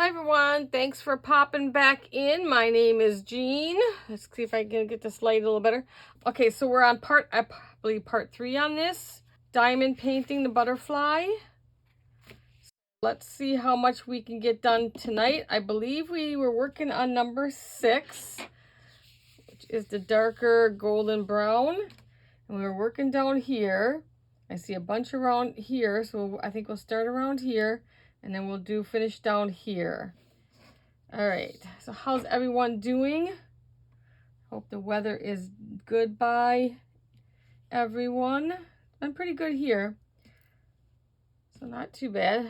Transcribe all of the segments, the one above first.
Hi everyone, thanks for popping back in. My name is Jean. Let's see if I can get this light a little better. Okay, so we're on I believe part 3 on this. Diamond painting the butterfly. Let's see how much we can get done tonight. I believe we were working on number 6, which is the darker golden brown. And we were working down here. I see a bunch around here, so I think we'll start around here and then we'll finish down here. All right, so how's everyone doing? Hope the weather is good by everyone. It's been pretty good here, so not too bad.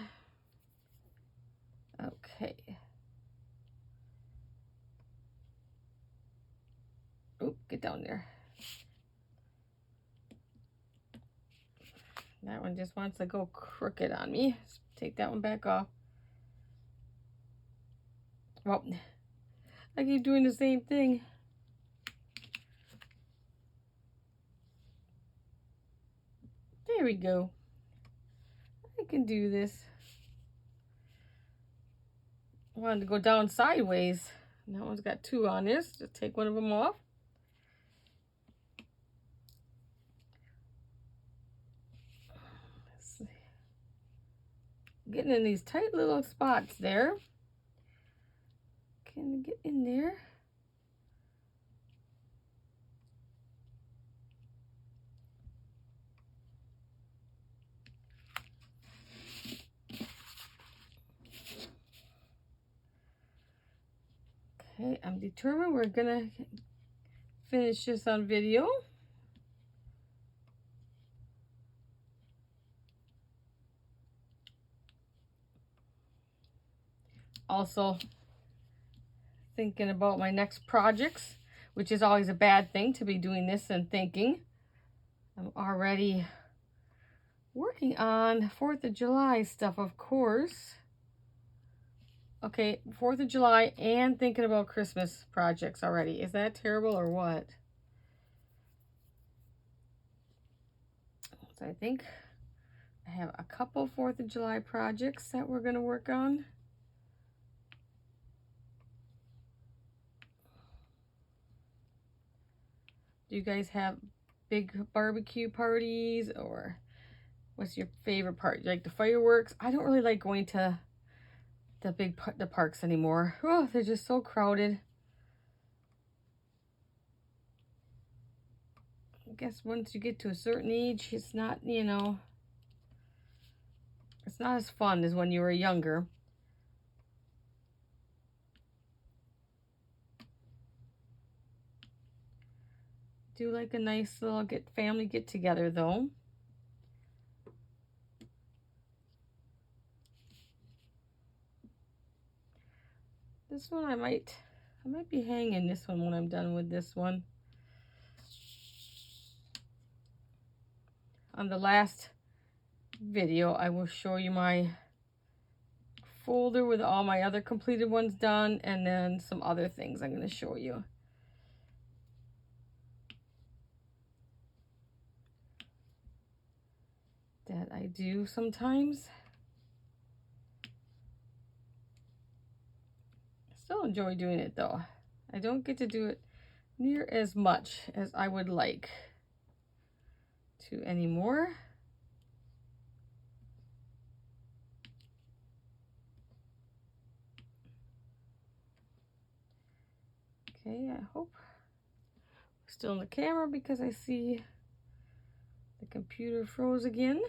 Okay. Oop, get down there. That one just wants to go crooked on me. Let's take that one back off. Well, I keep doing the same thing. There we go. I can do this. I wanted to go down sideways. That one's got 2 on this. Just take one of them off. Let's see. Getting in these tight little spots there. Can I get in there? Okay, I'm determined we're gonna finish this on video. Also, thinking about my next projects, which is always a bad thing to be doing this and thinking. I'm already working on 4th of July stuff, of course. Okay, 4th of July and thinking about Christmas projects already. Is that terrible or what? So I think I have a couple 4th of July projects that we're going to work on. Do you guys have big barbecue parties, or what's your favorite part? You like the fireworks? I don't really like going to the parks anymore. Oh, they're just so crowded. I guess once you get to a certain age, it's not, you know, it's not as fun as when you were younger. Do like a nice little family get together though. This one I might be hanging this one when I'm done with this one. On the last video, I will show you my folder with all my other completed ones done, and then some other things I'm going to show you. That I do sometimes. Still enjoy doing it though. I don't get to do it near as much as I would like to anymore. Okay, I hope we're still in the camera because I see the computer froze again.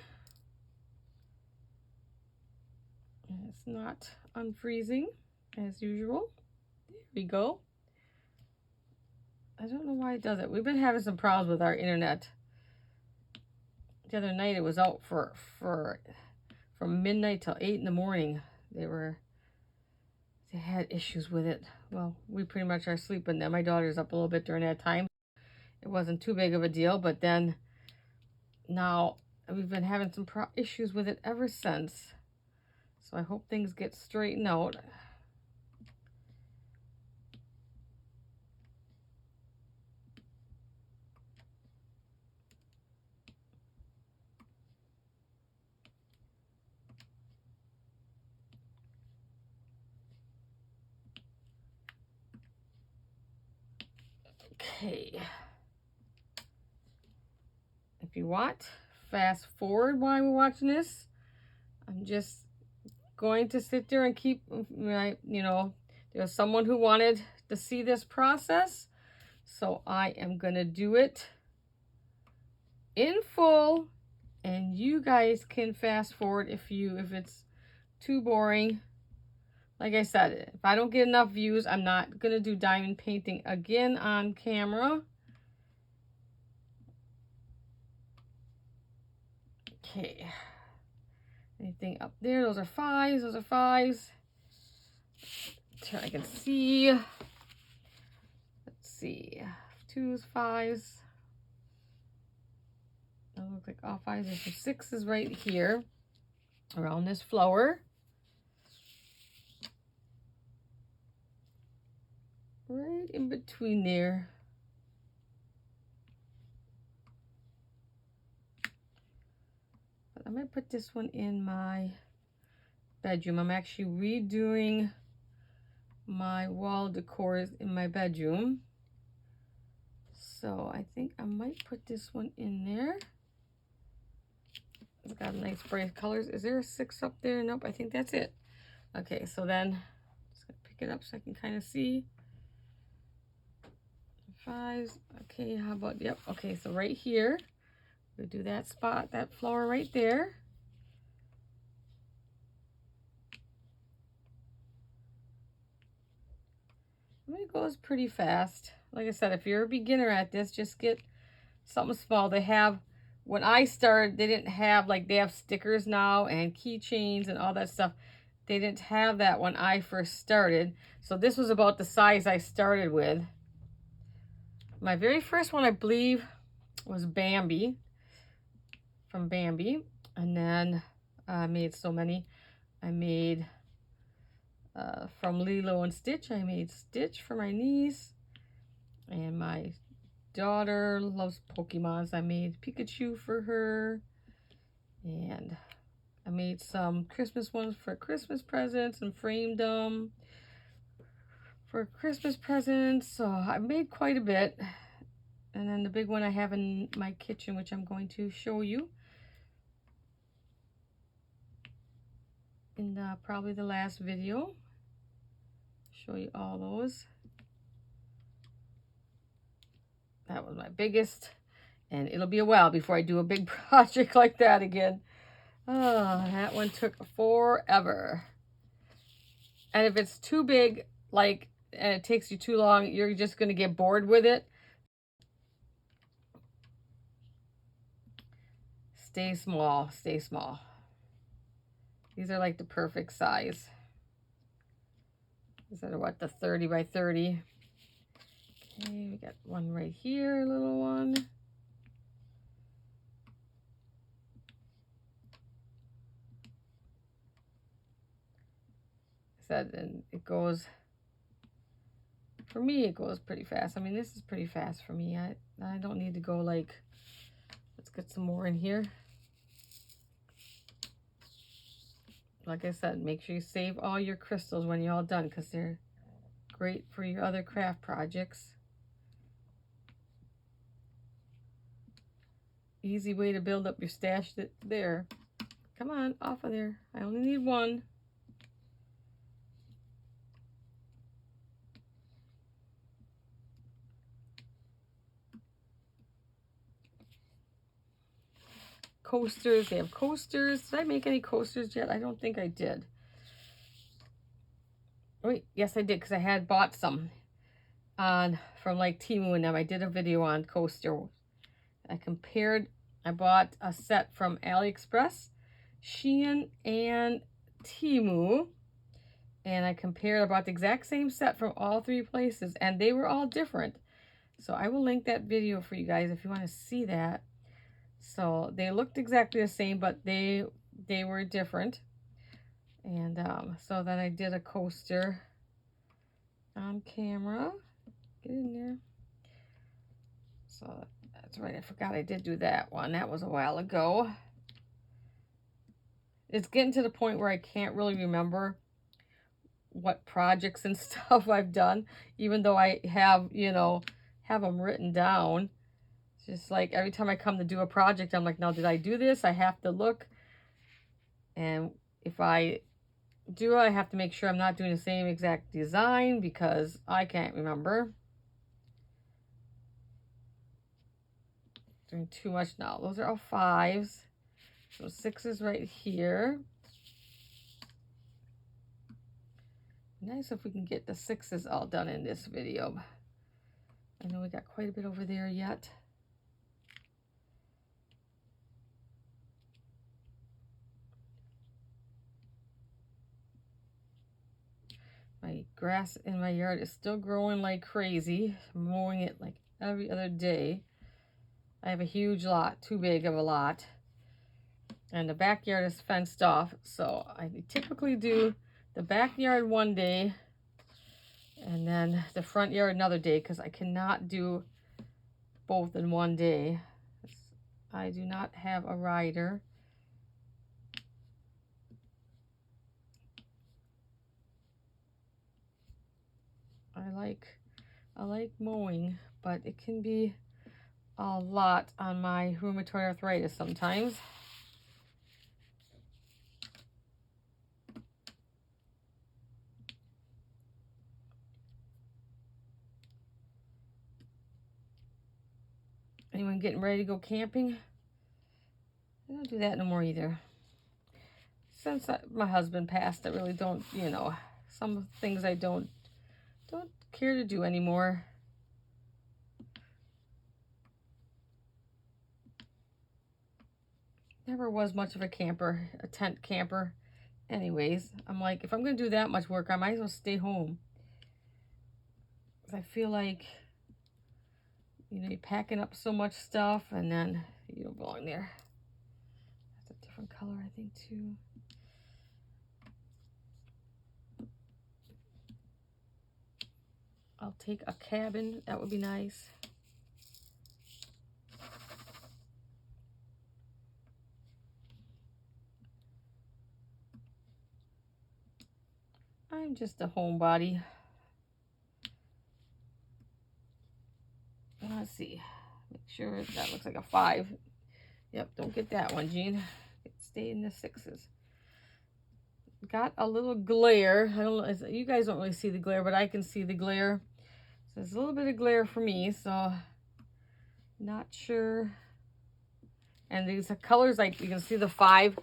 And it's not unfreezing as usual. There we go. I don't know why it does it. We've been having some problems with our internet. The other night it was out from midnight till 8 in the morning. They had issues with it. Well, we pretty much are sleeping then. My daughter's up a little bit during that time. It wasn't too big of a deal, but then now we've been having some issues with it ever since. So I hope things get straightened out. Okay. If you want, fast forward while we're watching this. I'm just going to sit there and keep, you know, there's someone who wanted to see this process. So I am going to do it in full, and you guys can fast forward if it's too boring. Like I said, if I don't get enough views, I'm not going to do diamond painting again on camera. Okay. Anything up there? Those are fives. Those are fives. So I can see. Let's see. Twos, fives. That looks like all fives. There's some sixes right here around this flower. Right in between there. But I'm going to put this one in my bedroom. I'm actually redoing my wall decor in my bedroom. So I think I might put this one in there. It's got nice bright colors. Is there a six up there? Nope, I think that's it. Okay, so then I'm just going to pick it up so I can kind of see. Fives. Okay, how about, yep. Okay, so right here, we'll do that spot, that flower right there. I mean, it goes pretty fast. Like I said, if you're a beginner at this, just get something small. They have, when I started, they didn't have, like, they have stickers now and keychains and all that stuff. They didn't have that when I first started. So this was about the size I started with. My very first one, I believe, was Bambi, from Bambi. And then I made so many. I made, from Lilo and Stitch, I made Stitch for my niece. And my daughter loves Pokemon, so I made Pikachu for her. And I made some Christmas ones for Christmas presents and framed them for Christmas presents. So I made quite a bit. And then the big one I have in my kitchen, which I'm going to show you in probably the last video. Show you all those. That was my biggest, and it'll be a while before I do a big project like that again. Oh, that one took forever. And if it's too big, like, and it takes you too long, you're just going to get bored with it. Stay small, stay small. These are like the perfect size. These are what, the 30 by 30. Okay, we got one right here, a little one. Said, and it goes, for me, it goes pretty fast. I mean, this is pretty fast for me. I don't need to go like, let's get some more in here. Like I said, make sure you save all your crystals when you're all done, because they're great for your other craft projects. Easy way to build up your stash there. Come on, off of there. I only need one. Coasters, they have coasters. Did I make any coasters yet? I don't think I did. Wait, yes I did, because I had bought some from like Temu and them. I did a video on coaster. I bought a set from AliExpress, Shein, and Temu. And I bought the exact same set from all three places, and they were all different. So I will link that video for you guys if you want to see that. So they looked exactly the same, but they were different. And so then I did a coaster on camera. Get in there. So that's right, I forgot I did do that one. That was a while ago. It's getting to the point where I can't really remember what projects and stuff I've done, even though I have, you know, have them written down. It's just like every time I come to do a project, I'm like, now did I do this? I have to look. And if I do, I have to make sure I'm not doing the same exact design because I can't remember. Doing too much now. Those are all 5s. So 6s right here. Nice if we can get the 6s all done in this video. I know we got quite a bit over there yet. My grass in my yard is still growing like crazy. I'm mowing it like every other day. I have a huge lot, too big of a lot. And the backyard is fenced off. So I typically do the backyard one day and then the front yard another day because I cannot do both in one day. I do not have a rider. I like mowing, but it can be a lot on my rheumatoid arthritis sometimes. Anyone getting ready to go camping? I don't do that no more either. Since my husband passed, I really don't, you know, some things I don't care to do anymore. Never was much of a camper, a tent camper. Anyways, I'm like, if I'm going to do that much work, I might as well stay home. I feel like, you know, you're packing up so much stuff and then you don't belong there. That's a different color, I think, too. I'll take a cabin. That would be nice. I'm just a homebody. Let's see. Make sure that looks like a 5. Yep, don't get that one, Jean. Stay in the 6s. Got a little glare. I don't know, you guys don't really see the glare, but I can see the glare. So there's a little bit of glare for me, so not sure. And these colors, like you can see the 5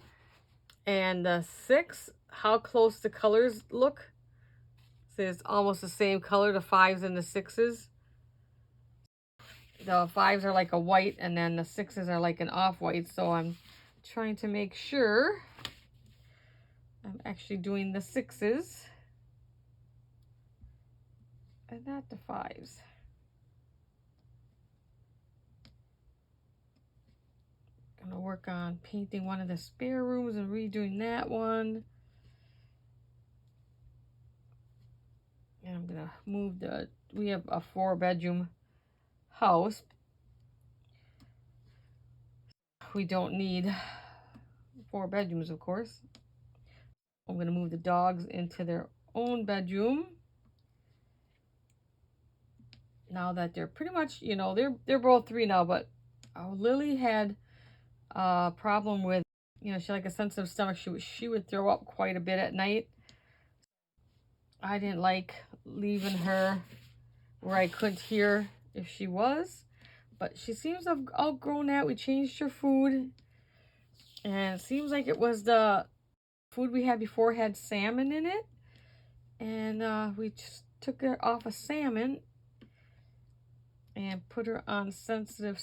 and the 6, how close the colors look. So it's almost the same color, the 5s and the 6s. The 5s are like a white and then the 6s are like an off-white. So I'm trying to make sure I'm actually doing the 6s and not the 5s. Gonna work on painting one of the spare rooms and redoing that one. And I'm gonna move we have a 4-bedroom house. We don't need 4 bedrooms, of course. I'm gonna move the dogs into their own bedroom. Now that they're pretty much, you know, they're both 3 now, but Lily had a problem with, you know, she had like a sensitive stomach. She would throw up quite a bit at night. I didn't like leaving her where I couldn't hear if she was, but she seems to have outgrown that. We changed her food, and it seems like it was the food we had before had salmon in it, and we just took her off of salmon and put her on sensitive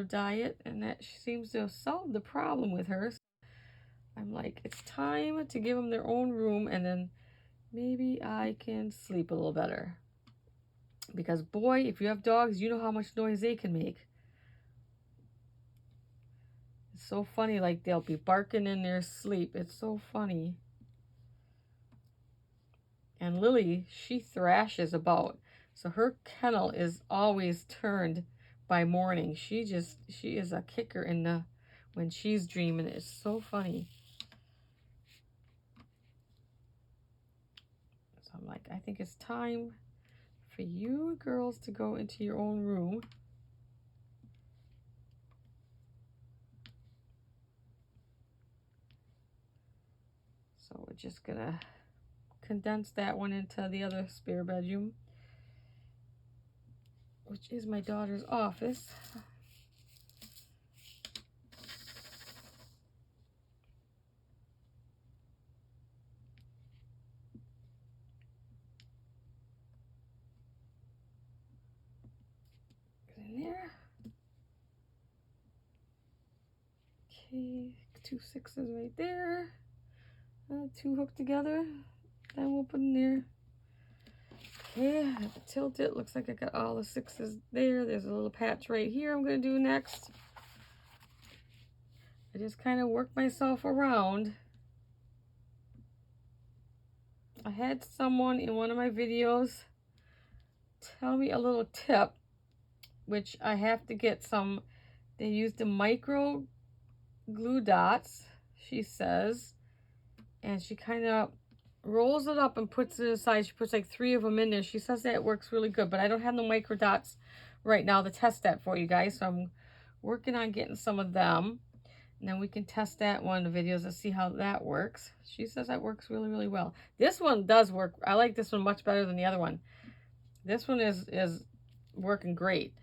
diet, and that seems to have solved the problem with her. So I'm like, it's time to give them their own room, and then maybe I can sleep a little better. Because boy, if you have dogs, you know how much noise they can make. It's so funny, like they'll be barking in their sleep. It's so funny. And Lily, she thrashes about. So her kennel is always turned by morning. She is a kicker when she's dreaming. It's so funny. So I'm like, I think it's time for you girls to go into your own room. So we're just gonna condense that one into the other spare bedroom, which is my daughter's office. Get in there. Okay, 2 6s right there. 2 hooked together. Then we'll put in there. Okay, I have to tilt it. Looks like I got all the 6s there. There's a little patch right here I'm going to do next. I just kind of work myself around. I had someone in one of my videos tell me a little tip, which I have to get some. They used the micro glue dots, she says, and she kind of rolls it up and puts it aside. She puts like 3 of them in there. She says that it works really good, but I don't have no micro dots right now to test that for you guys, so I'm working on getting some of them, and then we can test that one of the videos and see how that works. She says that works really, really well. This one does work. I like this one much better than the other one. This one is working great.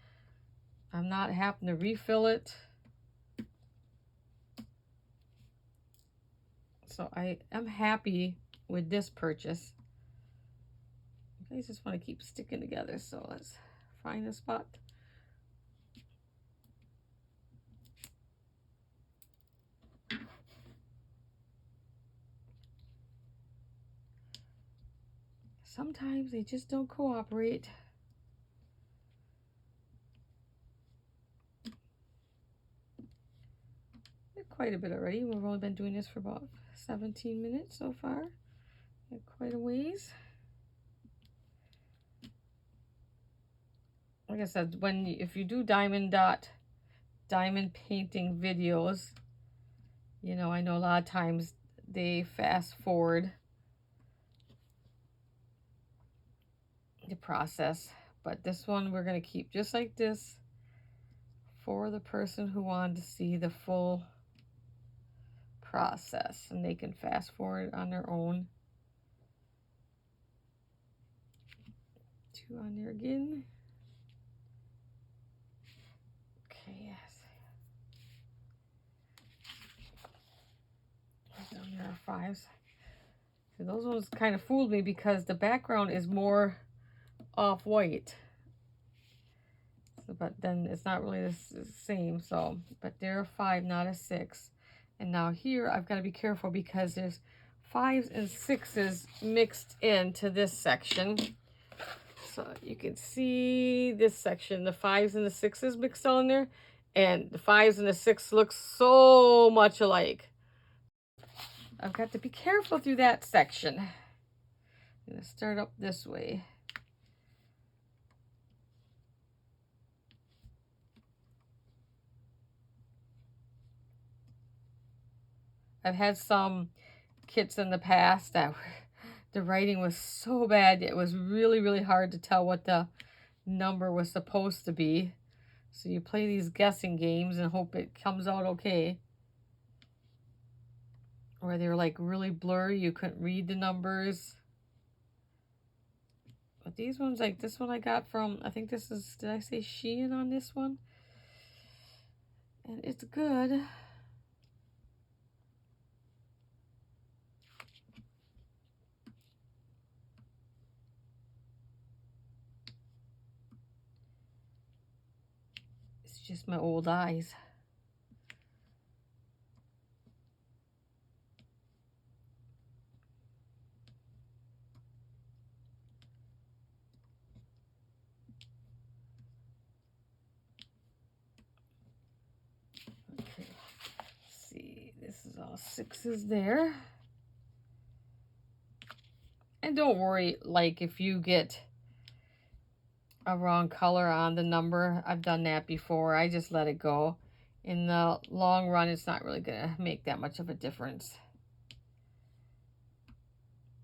I'm not having to refill it. So I am happy with this purchase. I just want to keep sticking together, so let's find a spot. Sometimes they just don't cooperate. Quite a bit already. We've only been doing this for about 17 minutes so far. Quite a ways. Like I said, if you do diamond painting videos, you know, I know a lot of times they fast forward the process, but this one we're going to keep just like this for the person who wanted to see the full process, and they can fast forward on their own. 2 on there again. Okay, yes. Down there are 5s. So those ones kind of fooled me because the background is more off-white. So, but then it's not really the same. So, but they're a 5, not a 6. And now here I've got to be careful because there's 5s and 6s mixed into this section. So you can see this section, the 5s and the 6s mixed on there, and the 5s and the 6 look so much alike. I've got to be careful through that section. I'm going to start up this way. I've had some kits in the past that the writing was so bad, it was really, really hard to tell what the number was supposed to be. So you play these guessing games and hope it comes out okay. Or they were like really blurry, you couldn't read the numbers. But these ones, like this one I got from, I think this is, did I say Shein on this one? And it's good. It's just my old eyes. Okay, let's see, this is all 6s there. And don't worry, like if you get a wrong color on the number, I've done that before. I just let it go. In the long run, it's not really going to make that much of a difference.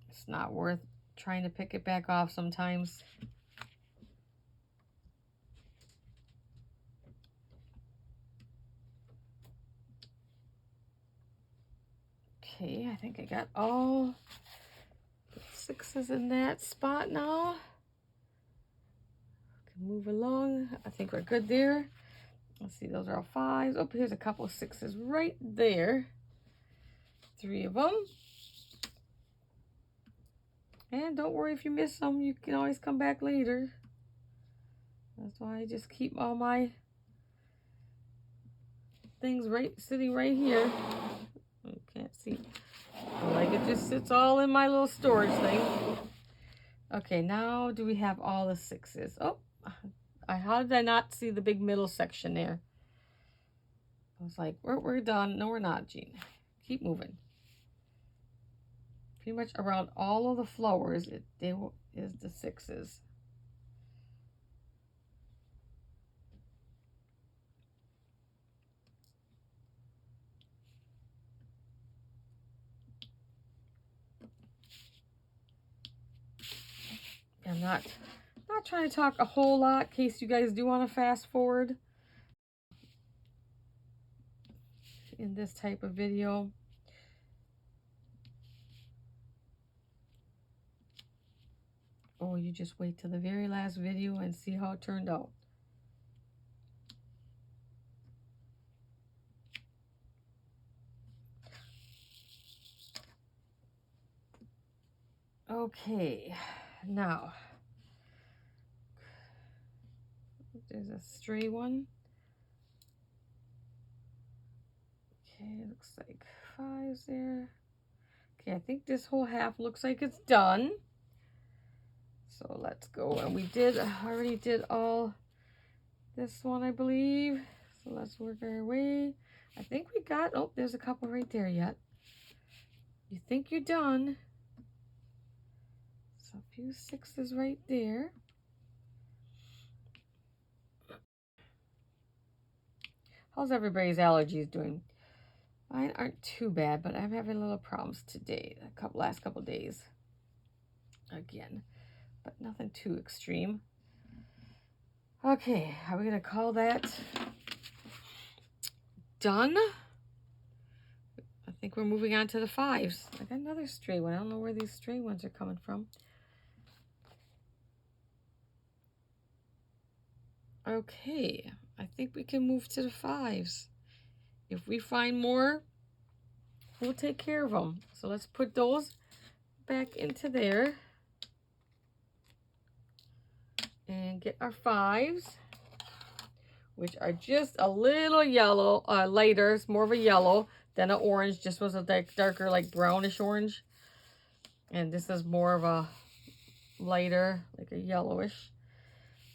It's not worth trying to pick it back off sometimes. Okay, I think I got all the 6s in that spot now. Can move along. I think we're good there. Let's see, those are all 5s. Oh, here's a couple of 6s right there. 3 of them. And don't worry if you miss them, you can always come back later. That's why I just keep all my things sitting right here. You can't see. Like it just sits all in my little storage thing. Okay, now do we have all the 6s? Oh, how did I not see the big middle section there? I was like, we're done. No, we're not, Jean. Keep moving. Pretty much around all of the flowers, is the 6s. I'm not trying to talk a whole lot in case you guys do want to fast forward in this type of video. Or you just wait till the very last video and see how it turned out. Okay, now there's a stray one. Okay, looks like 5s there. Okay, I think this whole half looks like it's done. So let's go. And we already did all this one, I believe. So let's work our way. I think we got, oh, there's a couple right there yet. You think you're done. So a few 6s right there. How's everybody's allergies doing? Mine aren't too bad, but I'm having little problems today, last couple days. Again, but nothing too extreme. Okay, are we gonna call that done? I think we're moving on to the 5s. I got another stray one. I don't know where these stray ones are coming from. Okay, I think we can move to the 5s. If we find more, we'll take care of them. So let's put those back into there. And get our 5s, which are just a little yellow, lighter. It's more of a yellow than an orange. Just was a darker, like brownish orange. And this is more of a lighter, like a yellowish.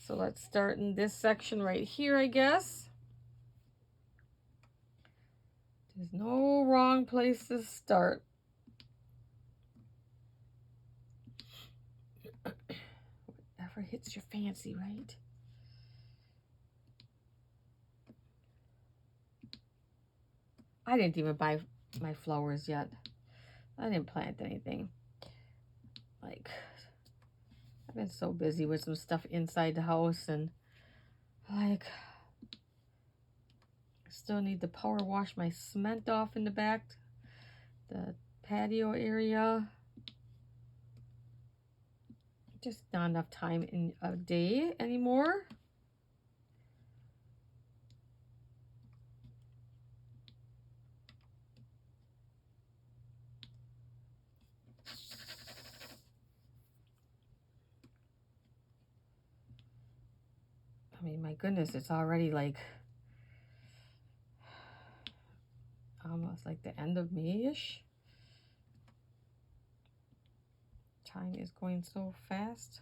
So let's start in this section right here, I guess. There's no wrong place to start. Whatever hits your fancy, right? I didn't even buy my flowers yet. I didn't plant anything. Like, I've been so busy with some stuff inside the house, and like, I still need to power wash my cement off in the back, the patio area. Just not enough time in a day anymore. I mean, my goodness, it's already like almost like the end of May-ish. Time is going so fast.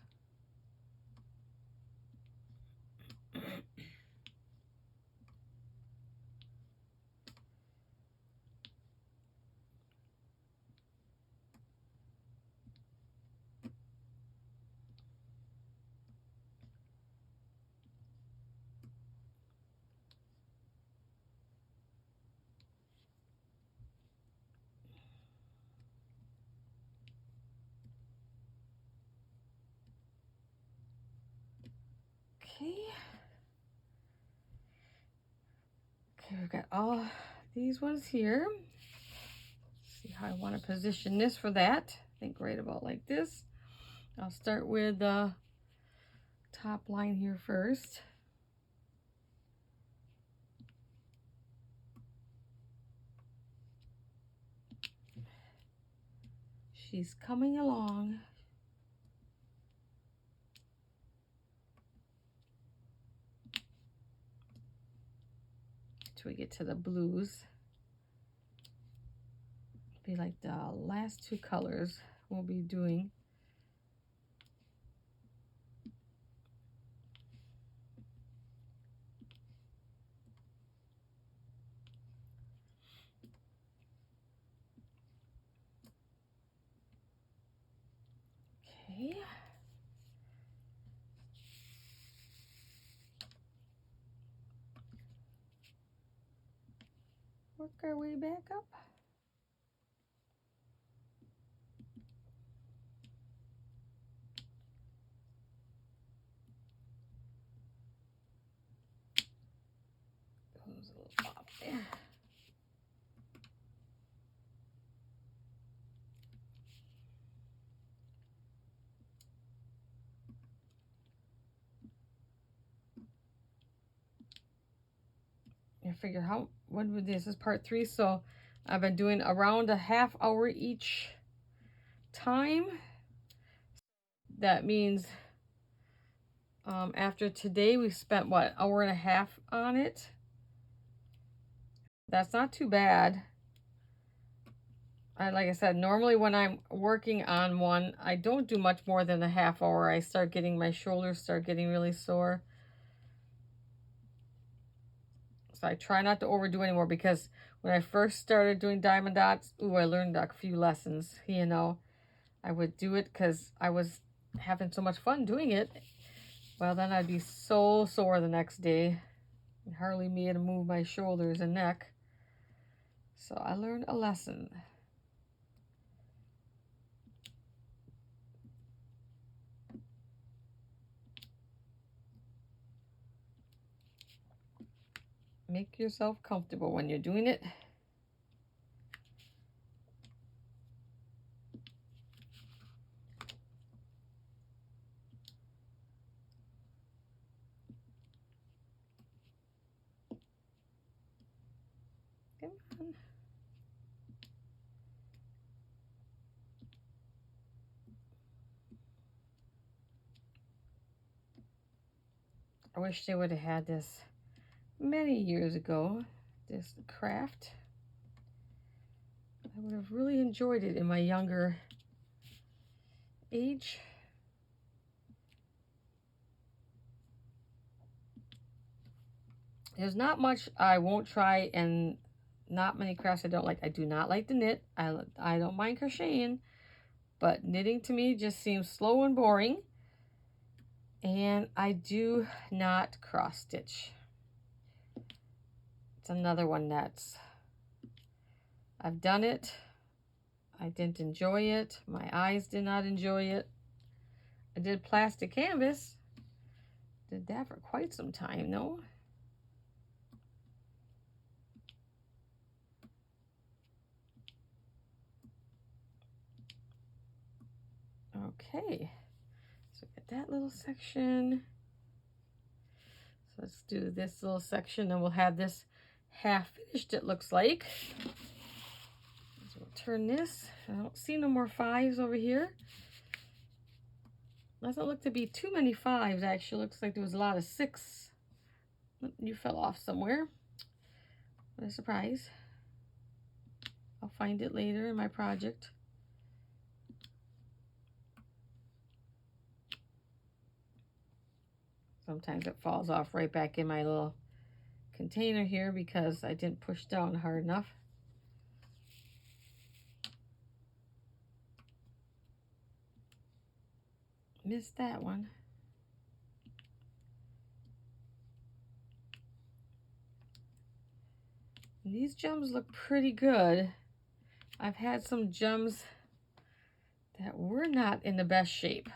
Okay. Okay, we've got all these ones here. See how I want to position this for that. I think right about like this. I'll start with the top line here first. She's coming along. Till we get to the blues. Be like the last two colors we'll be doing. Okay. Work our way back up. Goes a little off there. I figure what would this is part 3, so I've been doing around a half hour each time. That means after today we spent what, hour and a half on it. That's not too bad. Like I said, normally when I'm working on one, I don't do much more than a half hour. I start getting, my shoulders start getting really sore. So I try not to overdo anymore, because when I first started doing diamond dots, I learned a few lessons, you know. I would do it because I was having so much fun doing it. Well, then I'd be so sore the next day. Hardly me to move my shoulders and neck. So I learned a lesson. Make yourself comfortable when you're doing it. Come on. I wish they would have had this many years ago, this craft. I would have really enjoyed it in my younger age. There's not much I won't try, and not many crafts I don't like. I do not like to knit. I don't mind crocheting, but knitting to me just seems slow and boring. And I do not cross stitch. It's another one that's, I've done it. I didn't enjoy it. My eyes did not enjoy it. I did plastic canvas. Did that for quite some time, no? Okay, so get that little section. So let's do this little section, and we'll have this half finished, it looks like. So we'll turn this. I don't see no more 5s over here. Doesn't look to be too many 5s, actually. Looks like there was a lot of 6. You fell off somewhere. What a surprise. I'll find it later in my project. Sometimes it falls off right back in my little container here because I didn't push down hard enough. Missed that one. And these gems look pretty good. I've had some gems that were not in the best shape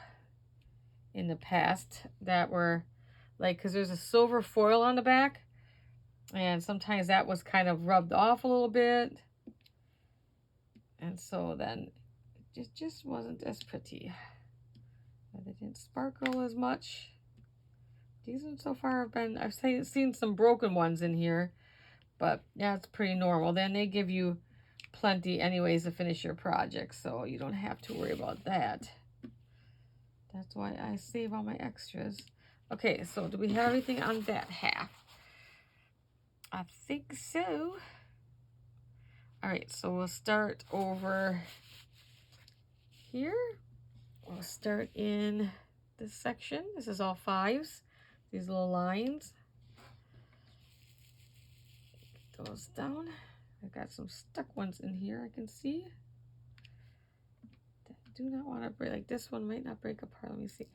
in the past, that were like, because there's a silver foil on the back, and sometimes that was kind of rubbed off a little bit. And so then it just wasn't as pretty. They didn't sparkle as much. These ones so far have been, I've seen some broken ones in here, but yeah, it's pretty normal. Then they give you plenty anyways to finish your project, so you don't have to worry about that. That's why I save all my extras. Okay, so do we have everything on that half? I think so. All right, so we'll start over here. We'll start in this section. This is all 5s, these little lines. Get those down. I've got some stuck ones in here I can see. That do not want to break, like this one might not break apart. Let me see.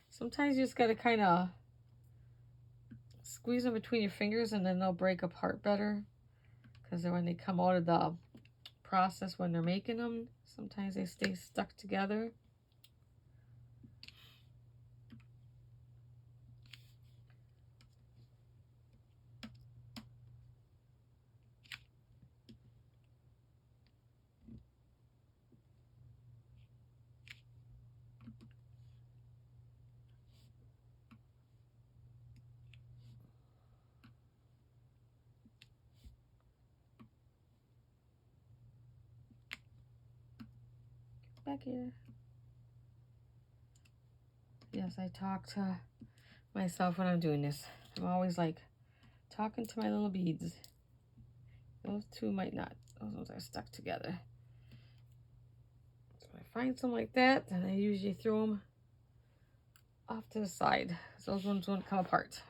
Sometimes you just got to kind of squeeze them between your fingers and then they'll break apart better. Because when they come out of the process when they're making them, sometimes they stay stuck together. Back here. Yes, I talk to myself when I'm doing this. I'm always like talking to my little beads. Those two might not. Those ones are stuck together. So I find some like that, and I usually throw them off to the side. So those ones won't come apart.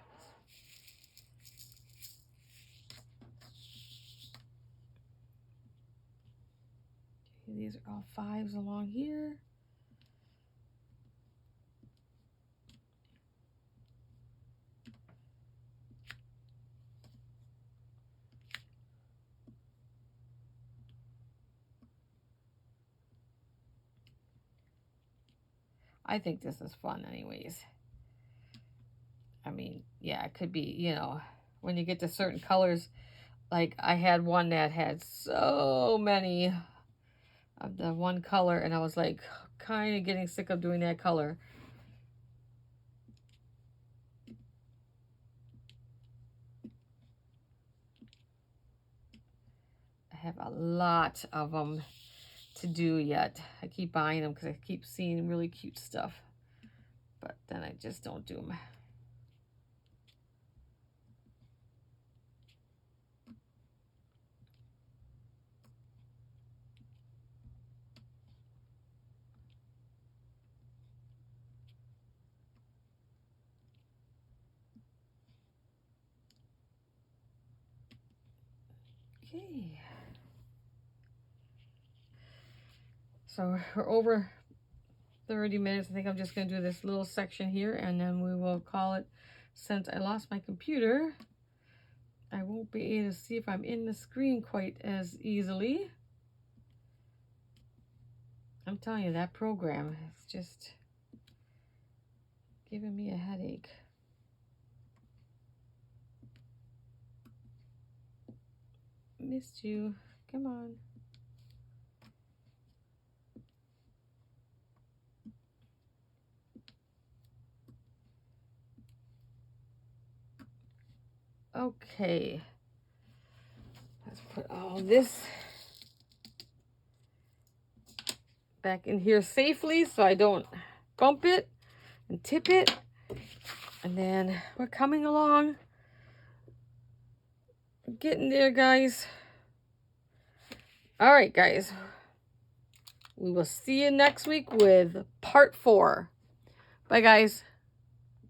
Okay, these are all 5s along here. I think this is fun anyways. I mean, yeah, it could be, you know, when you get to certain colors, like I had one that had so many of the one color, and I was like kind of getting sick of doing that color. I have a lot of them to do yet. I keep buying them because I keep seeing really cute stuff, but then I just don't do them. Okay. So we're over 30 minutes. I think I'm just going to do this little section here, and then we will call it. Since I lost my computer, I won't be able to see if I'm in the screen quite as easily. I'm telling you, that program is just giving me a headache. Missed you. Come on. Okay. Let's put all this back in here safely so I don't bump it and tip it. And then we're coming along. We're getting there, guys. All right, guys. We will see you next week with part 4. Bye, guys.